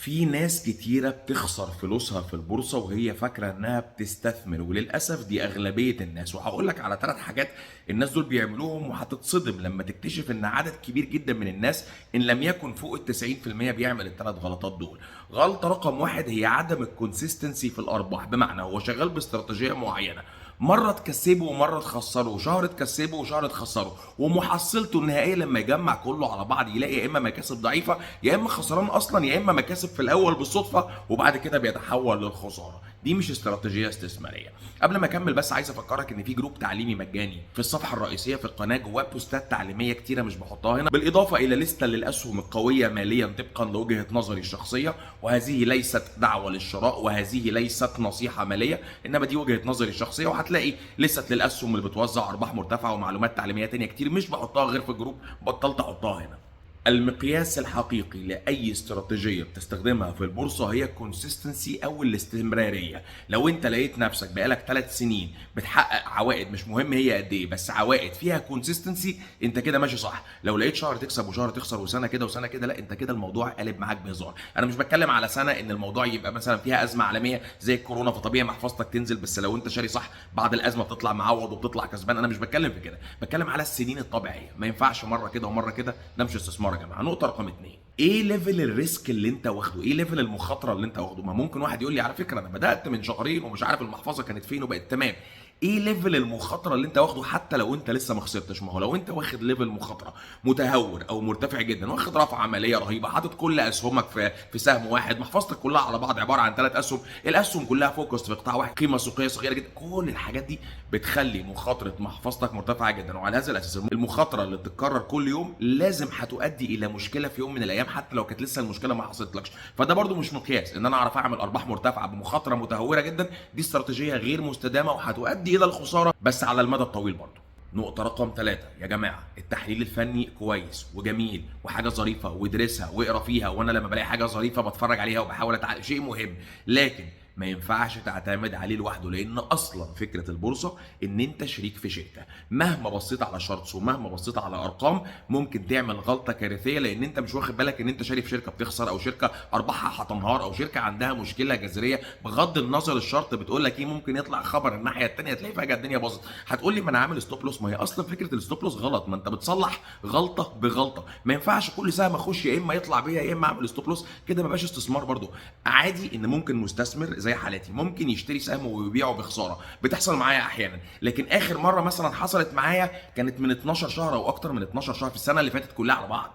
في ناس كتيرة بتخسر فلوسها في البورصة وهي فاكرة انها بتستثمر، وللأسف دي أغلبية الناس. وهقول لك على 3 حاجات الناس دول بيعملوهم وهتتصدم لما تكتشف ان عدد كبير جدا من الناس ان لم يكن فوق ال 90% بيعمل ال3 غلطات دول. غلطة رقم 1 هي عدم الكونسيستنسي في الأرباح، بمعنى هو شغال باستراتيجية معينة، مرة تكسبه ومرة تخسره، شهر تكسبه وشهر تخسره، ومحصلته النهائية لما يجمع كله على بعض يلاقي يا اما مكاسب ضعيفة يا اما خسران اصلا يا اما مكاسب في الاول بالصدفة وبعد كده بيتحول للخسارة. دي مش استراتيجية استثمارية. قبل ما اكمل بس عايز افكرك ان في جروب تعليمي مجاني في الصفحة الرئيسية في القناة، جواه بوستات تعليمية كتيرة مش بحطها هنا، بالاضافة الى لستة للاسهم القوية ماليا طبقا لوجهة نظري الشخصية، وهذه ليست دعوة للشراء وهذه ليست نصيحة مالية، انما دي وجهة نظري الشخصية. وهتلاقي لسه للاسهم اللي بتوزع ارباح مرتفعه ومعلومات تعليميه تانية كتير مش بحطها غير في الجروب، بطلت احطها هنا. المقياس الحقيقي لاي استراتيجيه بتستخدمها في البورصه هي الكونسيستنسي او الاستمراريه. لو انت لقيت نفسك بقالك 3 سنين بتحقق عوائد، مش مهم هي قد ايه، بس عوائد فيها كونسيستنسي، انت كده ماشي صح. لو لقيت شهر تكسب وشهر تخسر وسنه كده وسنه كده، لا انت كده الموضوع قلب معاك بهزار. انا مش بتكلم على سنه ان الموضوع يبقى مثلا فيها ازمه عالميه زي الكورونا فطبيعي محفظتك تنزل، بس لو انت شاري صح بعد الازمه بتطلع معوض وبتطلع كسبان. انا مش بتكلم في كده، بتكلم على السنين الطبيعيه. ما ينفعش مره كده ومره كده، ده مش استثمار يا جماعه. نقطه رقم 2، ايه ليفل الريسك اللي انت واخده؟ ايه ليفل المخاطره اللي انت واخده؟ ما ممكن واحد يقول لي على فكره انا بدات من شهرين ومش عارف المحفظه كانت فين وبقت تمام. ايه ليفل المخاطره اللي انت واخده حتى لو انت لسه ما خسرتش؟ ما هو لو انت واخد ليفل مخاطره متهور او مرتفع جدا، واخد رفعه عمليه رهيبه، حاطط كل اسهمك في سهم واحد، محفظتك كلها على بعض عباره عن 3 اسهم، الاسهم كلها فوكس في قطاع واحد، قيمه سوقيه صغيره جدا، كل الحاجات دي بتخلي مخاطره محفظتك مرتفعه جدا. وعلى هذا الاساس المخاطره اللي بتتكرر كل يوم لازم هتؤدي الى مشكله في يوم من الايام، حتى لو كانت لسه المشكله ما حصلتلكش. فده برضو مش مقياس ان انا اعرف اعمل ارباح مرتفعه بمخاطره متهوره جدا. دي استراتيجيه غير مستدامه وهتؤدي الى الخساره بس على المدى الطويل برضو. نقطة رقم 3 يا جماعة، التحليل الفني كويس وجميل وحاجة ظريفة وادرسها واقرا فيها، وانا لما بلاقي حاجة ظريفة بتفرج عليها وبحاول اتعلم، شيء مهم، لكن ما ينفعش تعتمد عليه لوحده. لان اصلا فكره البورصه ان انت شريك في شركه، مهما بصيت على شارتس ومهما بصيت على ارقام ممكن تعمل غلطه كارثيه، لان انت مش واخد بالك ان انت شاري في شركه بتخسر او شركه ارباحها هتنهار او شركه عندها مشكله جذريه. بغض النظر الشرط بتقول لك ايه، ممكن يطلع خبر الناحيه الثانيه تلاقي فجاه الدنيا باظت. هتقول لي ما انا عامل ستوب لوس، ما هي اصلا فكره الستوب لوس غلط، ما انت بتصلح غلطه بغلطه. ما ينفعش كل سهم اخش يا اما يطلع بيا يا اما اعمل ستوب لوس، كده ما بقاش استثمار برضو. عادي ان ممكن مستثمر زي حالتي ممكن يشتري سهم ويبيعه بخساره، بتحصل معايا احيانا. لكن اخر مره مثلا حصلت معايا كانت من 12 شهر او اكتر من 12 شهر، في السنه اللي فاتت كلها على بعض،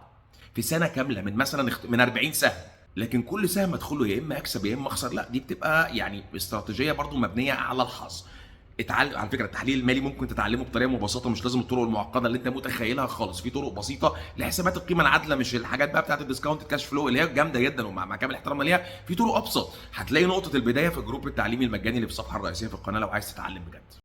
في سنه كامله من مثلا من 40 سهم. لكن كل سهم ادخله يا اما اكسب يا اما اخسر، لا دي بتبقى يعني استراتيجيه برضو مبنيه على الحظ. اتعلم على فكره التحليل المالي ممكن تتعلمه بطريقه مبسطه، مش لازم الطرق المعقده اللي انت متخيلها خالص. في طرق بسيطه لحسابات القيمه العادله، مش الحاجات بقى بتاعت الديسكاونت كاش فلو اللي هي جامده جدا ومع كامل احترامنا ليها. في طرق ابسط، هتلاقي نقطه البدايه في الجروب التعليمي المجاني اللي في الصفحه الرئيسيه في القناه لو عايز تتعلم بجد.